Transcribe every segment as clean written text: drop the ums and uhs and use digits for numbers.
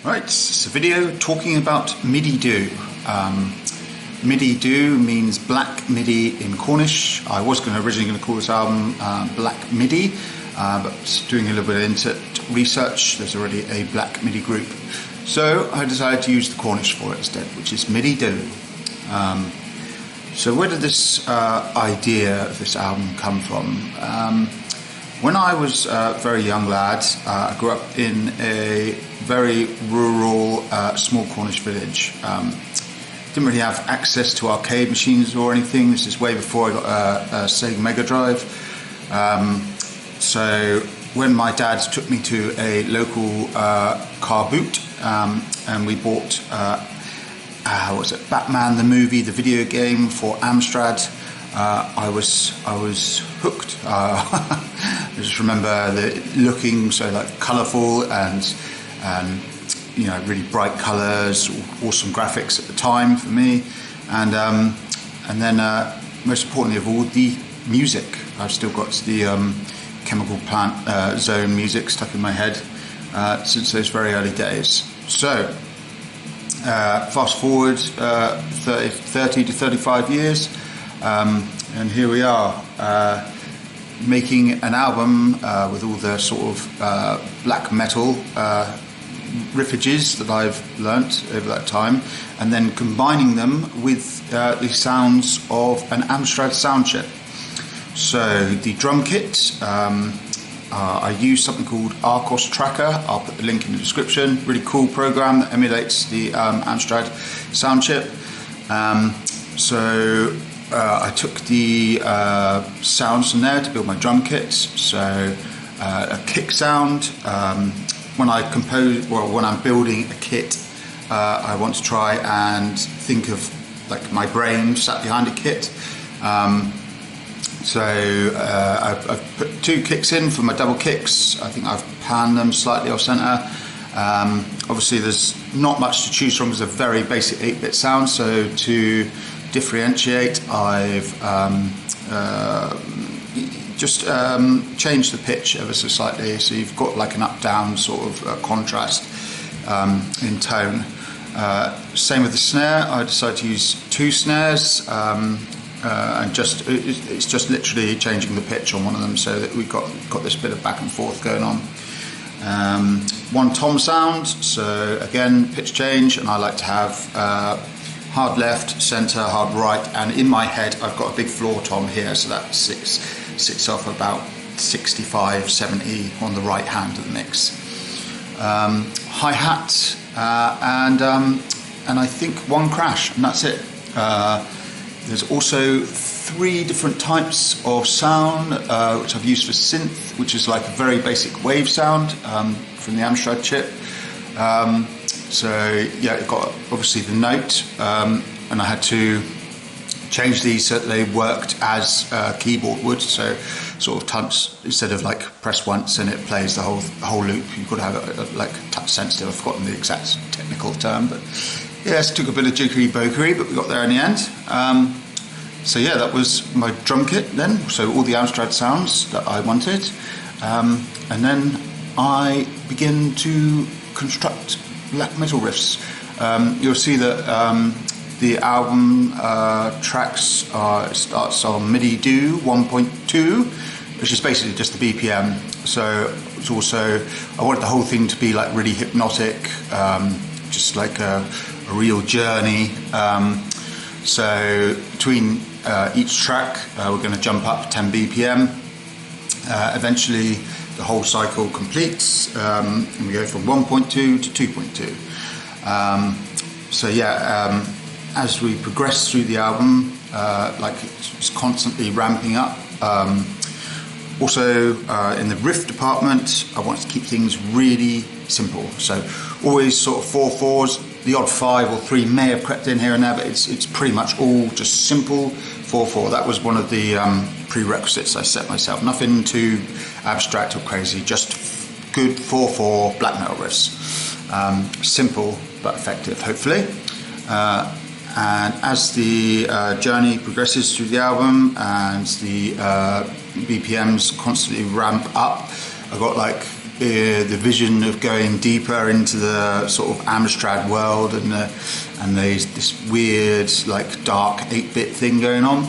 Right, it's a video talking about MIDI do. MIDI do means black MIDI in Cornish. I was originally going to call this album Black MIDI, but doing a little bit of internet research, there's already a black MIDI group. So I decided to use the Cornish for it instead, which is MIDI do. So where did this idea of this album come from? When I was a very young lad, I grew up in a very rural, small Cornish village. Didn't really have access to arcade machines or anything. This is way before I got a Sega Mega Drive. So when my dad took me to a local car boot, and we bought what was it, Batman the movie, the video game for Amstrad, I was hooked. I just remember looking so colourful and really bright colours, awesome graphics at the time for me, and then most importantly of all, the music. I've still got the Chemical Plant Zone music stuck in my head since those very early days. So fast forward 30 to 35 years, and here we are, making an album with all the sort of black metal riffages that I've learnt over that time, and then combining them with the sounds of an Amstrad sound chip. So the drum kit, I use something called Arcos Tracker. I'll put the link in the description. Really cool program that emulates the Amstrad sound chip. So I took the sounds from there to build my drum kit. So a kick sound. When I'm building a kit, I want to try and think of my brain sat behind a kit. So I've put two kicks in for my double kicks. I think I've panned them slightly off center. Obviously there's not much to choose from. It's a very basic 8-bit sound, so to differentiate, I've just changed the pitch ever so slightly, so you've got an up-down sort of contrast in tone. Same with the snare. I decided to use two snares, and it's just literally changing the pitch on one of them, so that we've got this bit of back and forth going on. One tom sound, so again pitch change, and I like to have hard left, center, hard right, and in my head I've got a big floor tom here, so that sits off about 65, 70 on the right hand of the mix. Hi-hat, and I think one crash, and that's it. There's also 3 different types of sound, which I've used for synth, which is a very basic wave sound from the Amstrad chip. So yeah, it got obviously the note, and I had to change these so that they worked as keyboard would. So sort of touch, instead of press once and it plays the whole loop, you've got to have it touch sensitive. I've forgotten the exact technical term, but yes, it took a bit of jiggery-bogery, but we got there in the end. So yeah, that was my drum kit then, so all the Amstrad sounds that I wanted, and then I begin to construct black metal riffs. You'll see that the album tracks starts on MIDI do 1.2, which is basically just the BPM. So it's also, I wanted the whole thing to be really hypnotic, just a real journey. So between each track, we're going to jump up 10 BPM. Eventually the whole cycle completes, and we go from 1.2 to 2.2. So yeah, as we progress through the album, it's constantly ramping up. Also in the riff department, I want to keep things really simple. So always sort of 4/4s. The odd 5 or 3 may have crept in here and there, but it's pretty much all just simple 4/4. That was one of the prerequisites I set myself. Nothing too abstract or crazy, just good 4/4 black metal riffs. Simple but effective, hopefully. And as the journey progresses through the album and the BPMs constantly ramp up, I've got the vision of going deeper into the sort of Amstrad world, and there's this weird like dark 8-bit thing going on.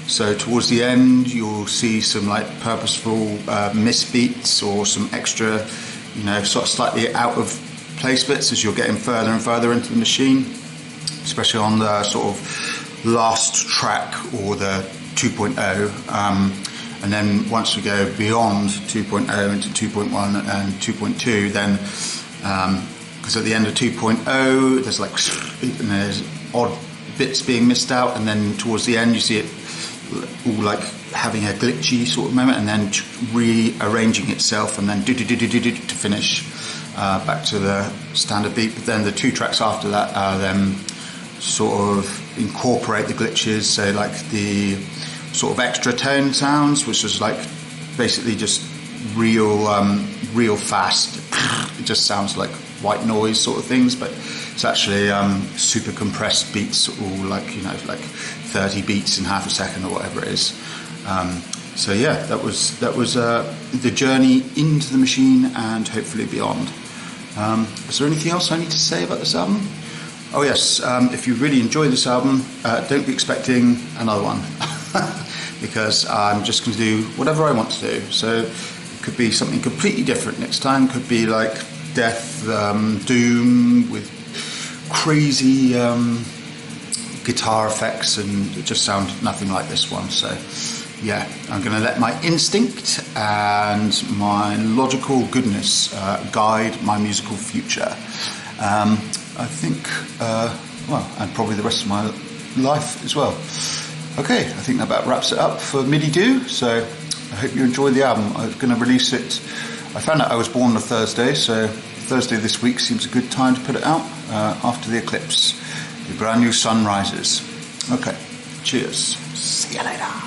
So towards the end, you'll see some like purposeful misbeats or some extra, you know, sort of slightly out of place bits as you're getting further and further into the machine, especially on the sort of last track or the 2.0. And then once we go beyond 2.0 into 2.1 and 2.2, then because at the end of 2.0 there's like and there's odd bits being missed out, and then towards the end you see it all like having a glitchy sort of moment, and then rearranging itself, and then to finish back to the standard beat. But then the 2 tracks after that then sort of incorporate the glitches, so like the sort of extra tone sounds, which is like basically just real fast. It just sounds like white noise sort of things, but it's actually super compressed beats, all like, you know, like 30 beats in half a second or whatever it is. So yeah, that was the journey into the machine and hopefully beyond. Is there anything else I need to say about this album? Oh yes, if you really enjoy this album, don't be expecting another one. Because I'm just going to do whatever I want to do. So it could be something completely different next time. Could be like death, doom with crazy guitar effects, and it just sound nothing like this one. So yeah, I'm going to let my instinct and my logical goodness guide my musical future. I think, well, and probably the rest of my life as well. Okay, I think that about wraps it up for MIDI Do. So I hope you enjoy the album. I'm going to release it. I found out I was born on a Thursday, so Thursday this week seems a good time to put it out after the eclipse. The brand new sun rises. Okay, cheers. See you later.